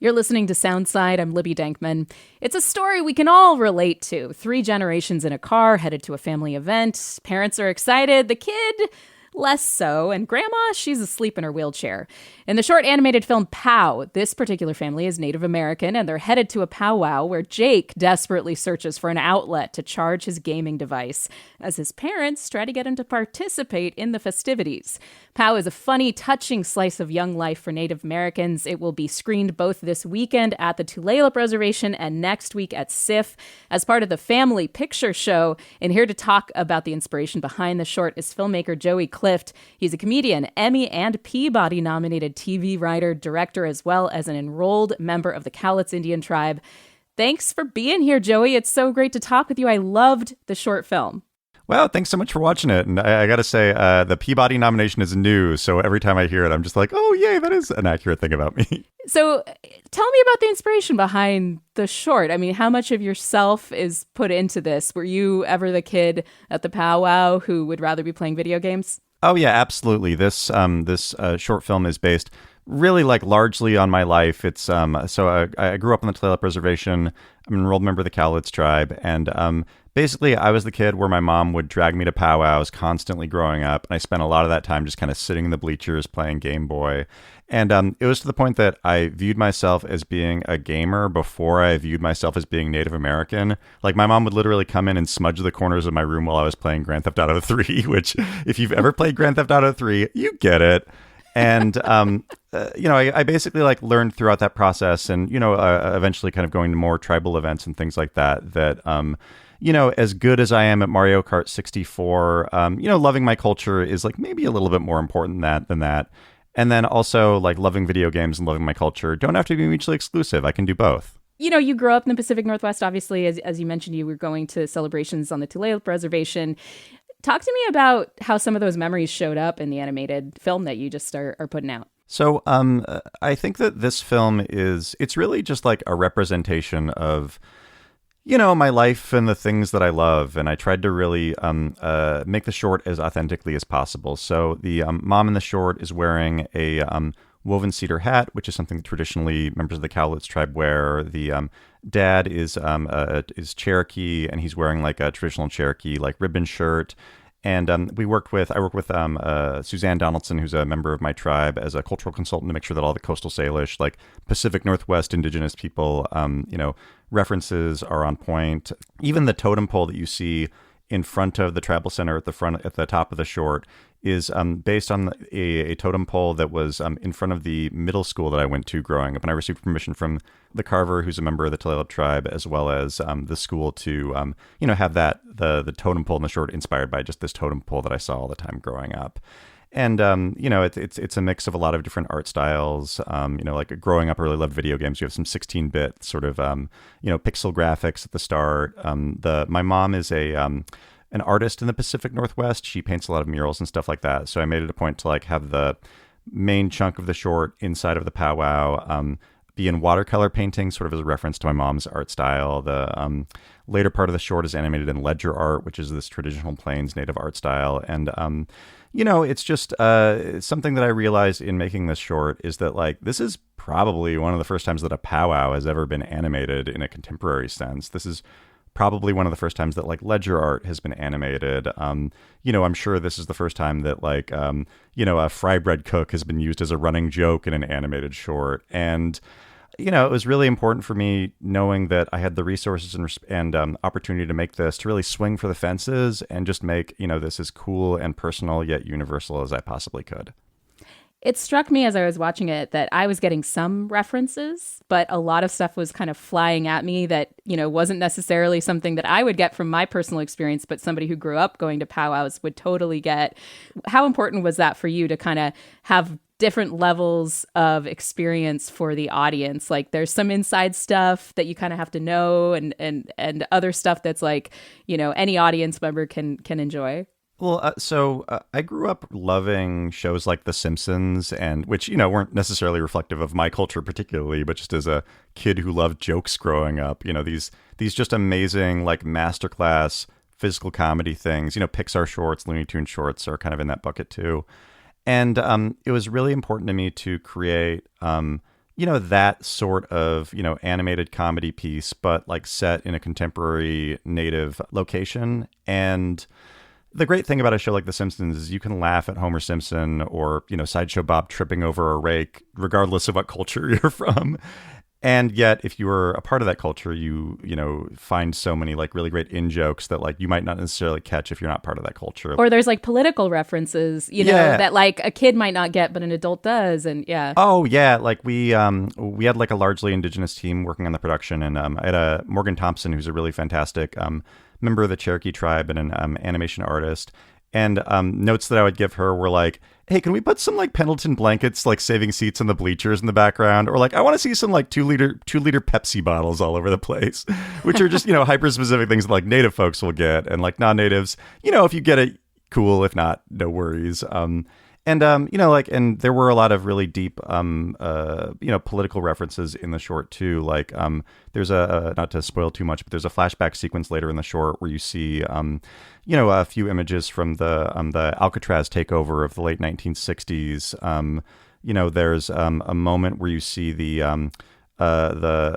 You're listening to Soundside. I'm Libby Dankman. It's a story we can all relate to. 3 generations in a car headed to a family event. Parents are excited. The kid, less so. And Grandma, she's asleep in her wheelchair. In the short animated film POW, this particular family is Native American, and they're headed to a powwow where Jake desperately searches for an outlet to charge his gaming device, as his parents try to get him to participate in the festivities. POW is a funny, touching slice of young life for Native Americans. It will be screened both this weekend at the Tulalip Reservation and next week at SIFF as part of the Family Picture Show. And here to talk about the inspiration behind the short is filmmaker Joey Clift. He's a comedian, Emmy and Peabody nominated TV writer, director, as well as an enrolled member of the Cowlitz Indian Tribe. Thanks for being here, Joey. It's so great to talk with you. I loved the short film. Well, thanks so much for watching it. And I got to say, the Peabody nomination is new. So every time I hear it, I'm just like, oh, yay, that is an accurate thing about me. So tell me about the inspiration behind the short. I mean, how much of yourself is put into this? Were you ever the kid at the powwow who would rather be playing video games? Oh, yeah, absolutely. This short film is based really largely on my life. It's so I grew up on the Tulalip Reservation. I'm an enrolled member of the Cowlitz Tribe. And basically, I was the kid where my mom would drag me to powwows constantly growing up. And I spent a lot of that time just kind of sitting in the bleachers playing Game Boy. And it was to the point that I viewed myself as being a gamer before I viewed myself as being Native American. Like, my mom would literally come in and smudge the corners of my room while I was playing Grand Theft Auto 3, which, if you've ever played Grand Theft Auto 3, you get it. And, I basically learned throughout that process and, eventually kind of going to more tribal events and things like that, as good as I am at Mario Kart 64, loving my culture is maybe a little bit more important than that. And then also loving video games and loving my culture don't have to be mutually exclusive. I can do both. You grew up in the Pacific Northwest, obviously, as you mentioned, you were going to celebrations on the Tulalip Reservation. Talk to me about how some of those memories showed up in the animated film that you just are putting out. So I think that this film it's really just a representation of, my life and the things that I love. And I tried to really make the short as authentically as possible. So the mom in the short is wearing a woven cedar hat, which is something that traditionally members of the Cowlitz tribe wear. The dad is Cherokee, and he's wearing a traditional Cherokee ribbon shirt. And I work with Suzanne Donaldson, who's a member of my tribe, as a cultural consultant to make sure that all the coastal Salish, Pacific Northwest indigenous people, references are on point. Even the totem pole that you see in front of the tribal center at the top of the short is based on a totem pole that was in front of the middle school that I went to growing up. And I received permission from the carver, who's a member of the Tulalip tribe, as well as the school to, have the totem pole in the short inspired by just this totem pole that I saw all the time growing up. And, it's a mix of a lot of different art styles. Growing up, I really loved video games. You have some 16-bit sort of, pixel graphics at the start. My mom is an artist in the Pacific Northwest. She paints a lot of murals and stuff like that. So I made it a point to have the main chunk of the short inside of the powwow be in watercolor painting, sort of as a reference to my mom's art style. The later part of the short is animated in ledger art, which is this traditional Plains native art style. And, it's just something that I realized in making this short is that this is probably one of the first times that a powwow has ever been animated in a contemporary sense. This is probably one of the first times that ledger art has been animated. I'm sure this is the first time that a fry bread cook has been used as a running joke in an animated short. And, it was really important for me knowing that I had the resources and opportunity to make this, to really swing for the fences and just make, this as cool and personal yet universal as I possibly could. It struck me as I was watching it that I was getting some references, but a lot of stuff was kind of flying at me that, wasn't necessarily something that I would get from my personal experience, but somebody who grew up going to powwows would totally get. How important was that for you to kind of have different levels of experience for the audience? There's some inside stuff that you kind of have to know and other stuff that's any audience member can enjoy. Well, I grew up loving shows like The Simpsons, and which, weren't necessarily reflective of my culture particularly, but just as a kid who loved jokes growing up, these just amazing, masterclass physical comedy things, Pixar shorts, Looney Tunes shorts are kind of in that bucket too. And it was really important to me to create, that sort of, animated comedy piece, but like set in a contemporary native location. And the great thing about a show like The Simpsons is you can laugh at Homer Simpson or, Sideshow Bob tripping over a rake, regardless of what culture you're from. And yet, if you were a part of that culture, you find so many like really great in-jokes that like you might not necessarily catch if you're not part of that culture. Or there's like political references, that like a kid might not get, but an adult does. And yeah. Oh yeah, like we had like a largely indigenous team working on the production, and I had a Morgan Thompson, who's a really fantastic member of the Cherokee tribe and an animation artist. And notes that I would give her were like, hey, can we put some like Pendleton blankets, like saving seats in the bleachers in the background? Or like, I want to see some like 2-liter Pepsi bottles all over the place, which are just, hyper specific things that like native folks will get. And like non-natives, if you get it, cool. If not, no worries. And there were a lot of really deep, political references in the short too. Like, there's not to spoil too much, but there's a flashback sequence later in the short where you see, a few images from the Alcatraz takeover of the late 1960s. There's a moment where you see the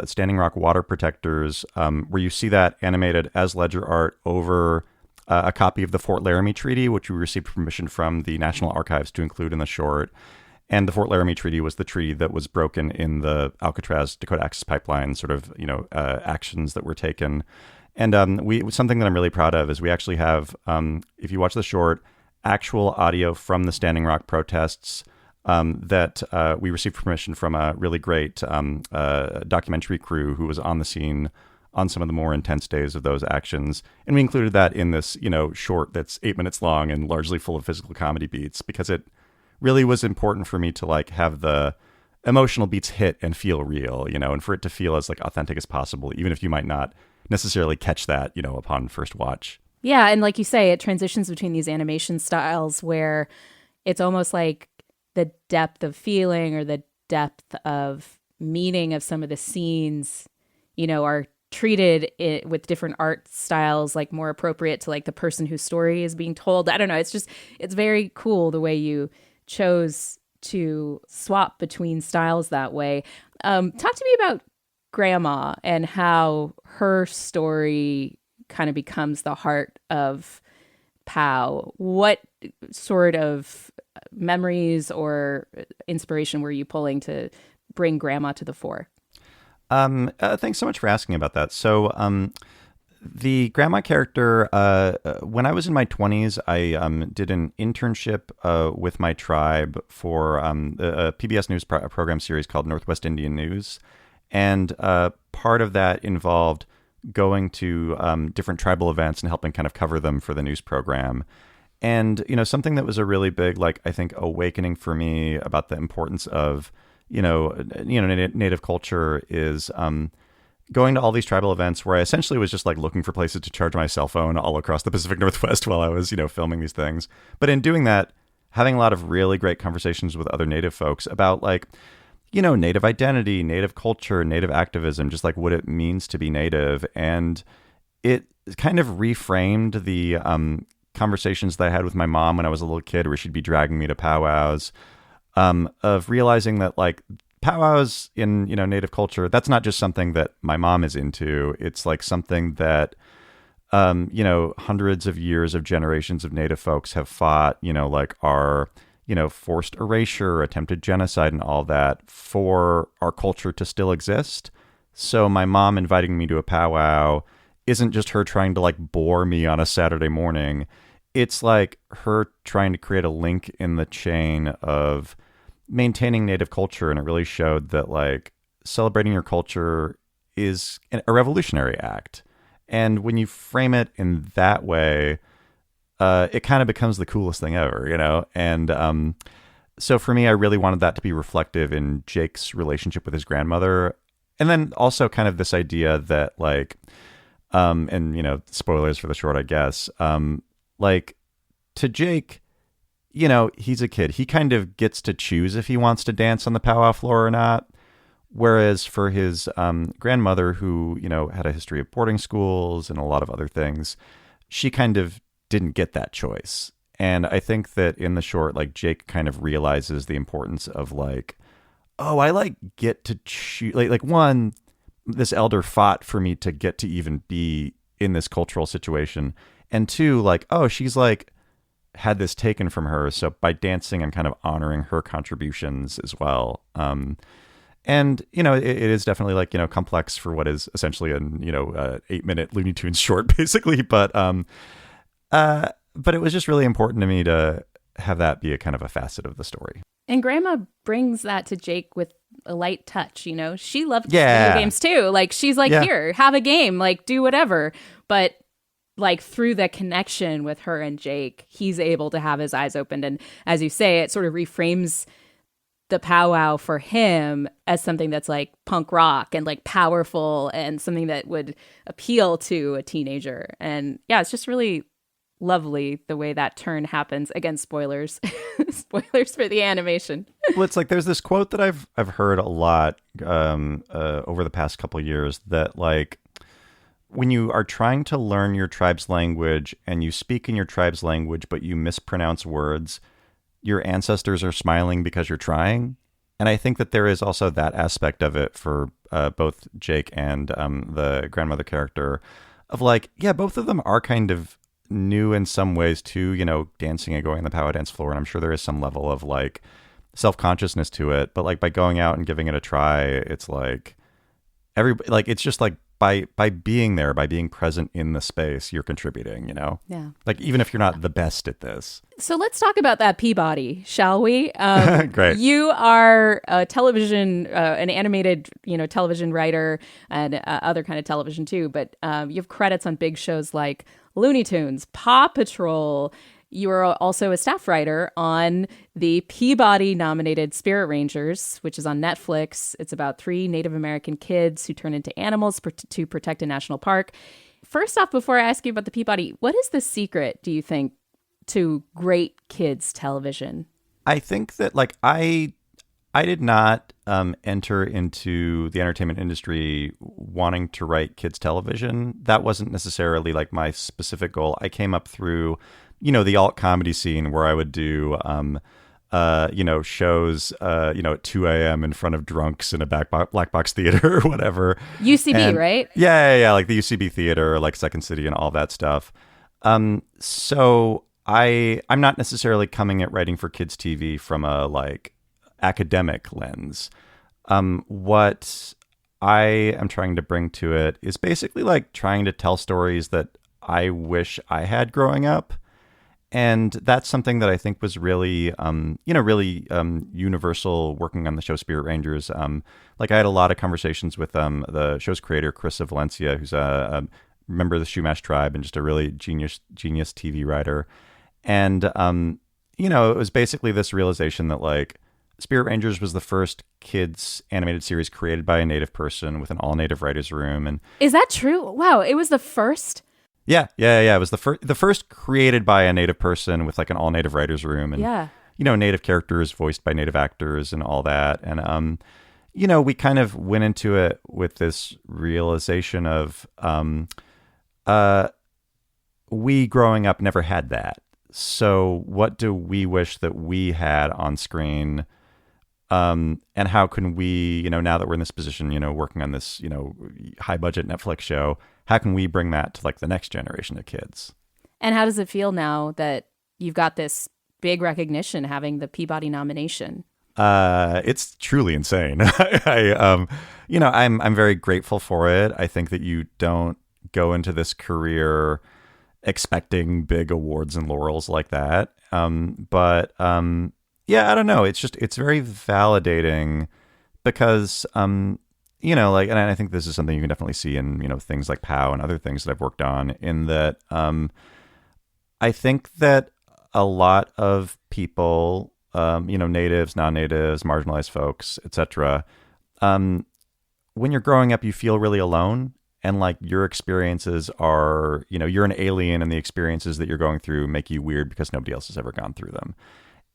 Standing Rock water protectors, where you see that animated as ledger art over a copy of the Fort Laramie Treaty, which we received permission from the National Archives to include in the short. And the Fort Laramie Treaty was the treaty that was broken in the Alcatraz Dakota Access Pipeline sort of, actions that were taken. And something that I'm really proud of is we actually have, if you watch the short, actual audio from the Standing Rock protests that we received permission from a really great documentary crew who was on the scene on some of the more intense days of those actions. And we included that in this, short that's 8 minutes long and largely full of physical comedy beats, because it really was important for me to like have the emotional beats hit and feel real, and for it to feel as like authentic as possible, even if you might not necessarily catch that, upon first watch. Yeah. And like you say, it transitions between these animation styles where it's almost like the depth of feeling or the depth of meaning of some of the scenes, are treated with different art styles, like more appropriate to like the person whose story is being told. I don't know. It's very cool the way you chose to swap between styles that way. Talk to me about Grandma and how her story kind of becomes the heart of POW. What sort of memories or inspiration were you pulling to bring Grandma to the fore? Thanks so much for asking about that. So, the grandma character, when I was in my 20s, I did an internship with my tribe for a PBS News program series called Northwest Indian News. And part of that involved going to different tribal events and helping kind of cover them for the news program. And, something that was a really big, like, I think, awakening for me about the importance of native culture is going to all these tribal events where I essentially was just like looking for places to charge my cell phone all across the Pacific Northwest while I was, filming these things. But in doing that, having a lot of really great conversations with other native folks about like, native identity, native culture, native activism, just like what it means to be native. And it kind of reframed the conversations that I had with my mom when I was a little kid, where she'd be dragging me to powwows. Of realizing that like powwows in, native culture, that's not just something that my mom is into. It's like something that, hundreds of years of generations of native folks have fought, like our, forced erasure, attempted genocide and all that for our culture to still exist. So my mom inviting me to a powwow isn't just her trying to like bore me on a Saturday morning. It's like her trying to create a link in the chain of maintaining native culture. And it really showed that like celebrating your culture is a revolutionary act. And when you frame it in that way, it kind of becomes the coolest thing ever, And so for me, I really wanted that to be reflective in Jake's relationship with his grandmother. And then also kind of this idea that like, and, spoilers for the short, I guess, like to Jake, he's a kid. He kind of gets to choose if he wants to dance on the powwow floor or not. Whereas for his grandmother, who, had a history of boarding schools and a lot of other things, she kind of didn't get that choice. And I think that in the short, like Jake kind of realizes the importance of like, oh, I like get to choose, like one, this elder fought for me to get to even be in this cultural situation. And two, like, oh, she's like had this taken from her. So by dancing, I'm kind of honoring her contributions as well. And, you know, it is definitely like, you know, complex for what is essentially an, you know, 8-minute Looney Tunes short, basically. But it was just really important to me to have that be a kind of a facet of the story. And Grandma brings that to Jake with a light touch, you know? She loved video games too. Like, she's like, here, have a game, like, do whatever. But like through the connection with her and Jake, he's able to have his eyes opened. And as you say, it sort of reframes the powwow for him as something that's like punk rock and like powerful and something that would appeal to a teenager. And yeah, it's just really lovely the way that turn happens. Again, spoilers. Spoilers for the animation. Well, it's like there's this quote that I've heard a lot over the past couple of years that like when you are trying to learn your tribe's language and you speak in your tribe's language but you mispronounce words, your ancestors are smiling because you're trying. And I think that there is also that aspect of it for both Jake and the grandmother character of like, yeah, both of them are kind of new in some ways too, you know, dancing and going on the powwow dance floor. And I'm sure there is some level of like self-consciousness to it. But like by going out and giving it a try, it's like everybody, like, it's just like, by being there, by being present in the space, you're contributing, you know? Yeah. Like, even if you're not the best at this. So let's talk about that Peabody, shall we? Great. You are a television, an animated, you know, television writer and other kind of television too. But you have credits on big shows like Looney Tunes, Paw Patrol. You are also a staff writer on the Peabody-nominated Spirit Rangers, which is on Netflix. It's about 3 Native American kids who turn into animals to protect a national park. First off, before I ask you about the Peabody, what is the secret, do you think, to great kids television? I think that, like, I did not enter into the entertainment industry wanting to write kids television. That wasn't necessarily, like, my specific goal. I came up through, you know, the alt comedy scene where I would do, you know, shows, you know, at 2 a.m. in front of drunks in a black box theater or whatever. UCB, right? Yeah, like the UCB theater, like Second City and all that stuff. So I'm not necessarily coming at writing for kids TV from a like academic lens. What I am trying to bring to it is basically like trying to tell stories that I wish I had growing up. And that's something that I think was really, you know, really universal working on the show Spirit Rangers. Like I had a lot of conversations with the show's creator, Chris of Valencia, who's a member of the Shumash tribe and just a really genius TV writer. And, you know, it was basically this realization that like Spirit Rangers was the first kids animated series created by a Native person with an all Native writers room. And is that true? Wow, it was the first? Yeah. It was the first created by a Native person with like an all Native writers room, and you know, Native characters voiced by Native actors and all that. And you know, we kind of went into it with this realization of we growing up never had that. So what do we wish that we had on screen? And how can we, you know, now that we're in this position, you know, working on this, you know, high budget Netflix show, how can we bring that to like the next generation of kids? And how does it feel now that you've got this big recognition having the Peabody nomination? It's truly insane. You know, I'm very grateful for it. I think that you don't go into this career expecting big awards and laurels like that. Yeah, I don't know. It's very validating because, you know, like, and I think this is something you can definitely see in, you know, things like POW and other things that I've worked on, in that I think that a lot of people, you know, natives, non-natives, marginalized folks, etc., when you're growing up, you feel really alone. And like your experiences are, you know, you're an alien, and the experiences that you're going through make you weird because nobody else has ever gone through them.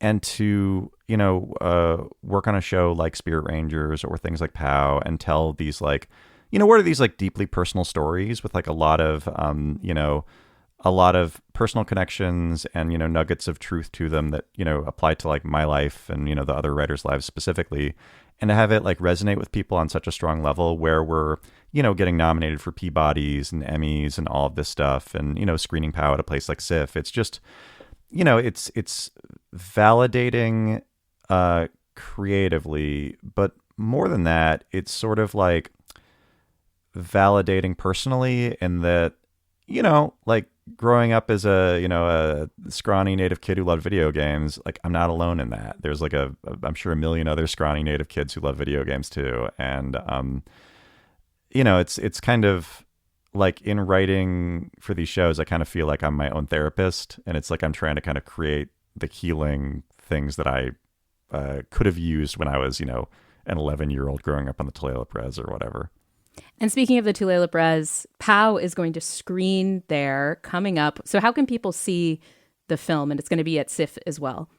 And to, you know, work on a show like Spirit Rangers or things like POW and tell these like, you know, what are these like deeply personal stories with like a lot of, you know, a lot of personal connections and, nuggets of truth to them that, apply to like my life and, the other writers' lives specifically. And to have it like resonate with people on such a strong level where we're, getting nominated for Peabodys and Emmys and all of this stuff and, screening POW at a place like SIFF. It's just, it's validating creatively, but more than that, it's sort of like validating personally in that, like growing up as a scrawny native kid who loved video games, like I'm not alone in that. There's like I'm sure a million other scrawny native kids who love video games too. And, it's kind of like in writing for these shows, I kind of feel like I'm my own therapist, and it's like I'm trying to kind of create the healing things that I could have used when I was, an 11-year-old growing up on the Tulalip Res or whatever. And speaking of the Tulalip Res, POW is going to screen there coming up. So how can people see the film? And it's going to be at SIFF as well.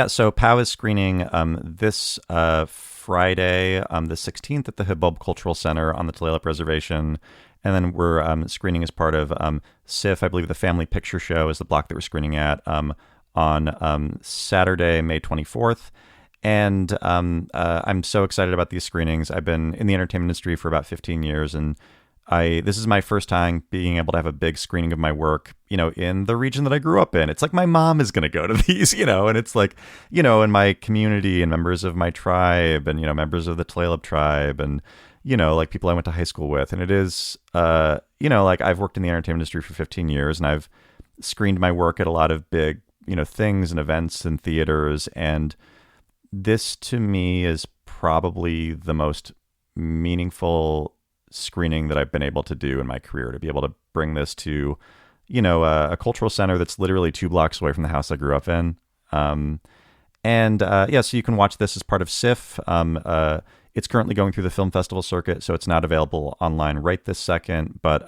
So POW is screening this Friday, the 16th at the Hibub Cultural Center on the Tulalip Reservation. And then we're screening as part of SIFF. I believe the Family Picture Show is the block that we're screening at on Saturday, May 24th. And I'm so excited about these screenings. I've been in the entertainment industry for about 15 years, and this is my first time being able to have a big screening of my work, in the region that I grew up in. It's like my mom is going to go to these, and it's like, in my community and members of my tribe and, members of the Tulalip tribe and, like people I went to high school with. And it is, like I've worked in the entertainment industry for 15 years and I've screened my work at a lot of big, things and events and theaters. And this to me is probably the most meaningful screening that I've been able to do in my career, to be able to bring this to, a cultural center that's literally 2 blocks away from the house I grew up in. So you can watch this as part of SIFF. It's currently going through the film festival circuit, so it's not available online right this second. But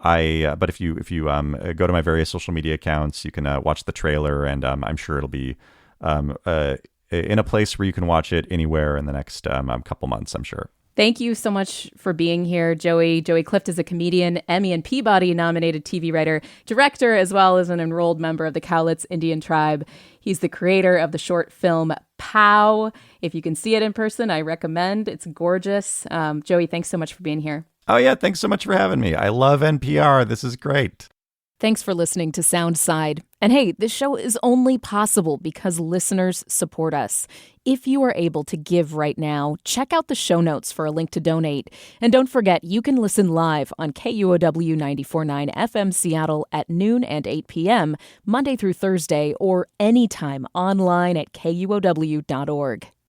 if you go to my various social media accounts, you can watch the trailer, and I'm sure it'll be in a place where you can watch it anywhere in the next couple months, I'm sure. Thank you so much for being here, Joey. Joey Clift is a comedian, Emmy and Peabody nominated TV writer, director, as well as an enrolled member of the Cowlitz Indian Tribe. He's the creator of the short film POW. If you can see it in person, I recommend. It's gorgeous. Joey, thanks so much for being here. Oh, yeah. Thanks so much for having me. I love NPR. This is great. Thanks for listening to Soundside. And hey, this show is only possible because listeners support us. If you are able to give right now, check out the show notes for a link to donate. And don't forget, you can listen live on KUOW 94.9 FM Seattle at noon and 8 p.m., Monday through Thursday, or anytime online at KUOW.org.